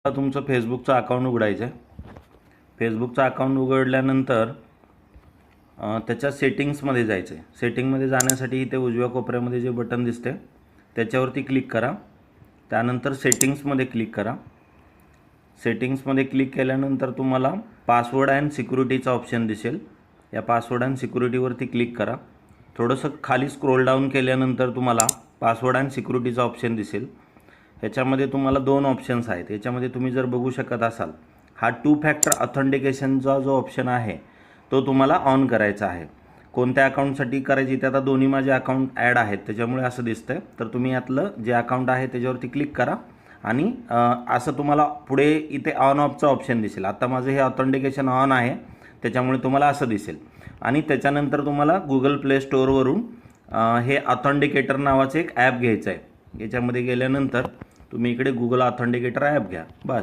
तुमचं फेसबुकचं अकाउंट उघडायचं आहे. फेसबुकचं अकाउंट उघडल्यानंतर त्याच्या सेटिंग्समध्ये जायचं आहे. सेटिंगमध्ये जाण्यासाठी इथे उजव्या कोपऱ्यामध्ये जे बटन दिसते त्याच्यावरती क्लिक करा. त्यानंतर सेटिंग्समध्ये क्लिक करा. सेटिंग्समध्ये क्लिक केल्यानंतर तुम्हाला पासवर्ड अँड सिक्युरिटीचा ऑप्शन दिसेल. या पासवर्ड अँड सिक्युरिटीवरती क्लिक करा. थोडंसं खाली स्क्रोल डाऊन केल्यानंतर तुम्हाला पासवर्ड अँड सिक्युरिटीचा ऑप्शन दिसेल. ह्याच्यामध्ये तुम्हाला दोन ऑप्शन्स आहेत. याच्यामध्ये तुम्ही जर बघू शकत असाल, हा 2 फॅक्टर ऑथेंटिकेशनचा जो ऑप्शन आहे तो तुम्हाला ऑन करायचा आहे. कोणत्या अकाउंटसाठी करायची ते आता दोन्ही माझे अकाउंट ॲड आहेत त्याच्यामुळे असं दिसतंय. तर तुम्ही यातलं जे अकाउंट आहे त्याच्यावरती क्लिक करा आणि असं तुम्हाला पुढे इथे ऑन ऑफचा ऑप्शन दिसेल. आता माझं हे ऑथेंटिकेशन ऑन आहे त्याच्यामुळे तुम्हाला असं दिसेल. आणि त्याच्यानंतर तुम्हाला गुगल प्ले स्टोअरवरून हे ऑथेंटिकेटर नावाचं एक ॲप घ्यायचं आहे. याच्यामध्ये गेल्यानंतर तुम्ही इकडे गुगल ऑथेंटिकेटर ॲप घ्या. बस.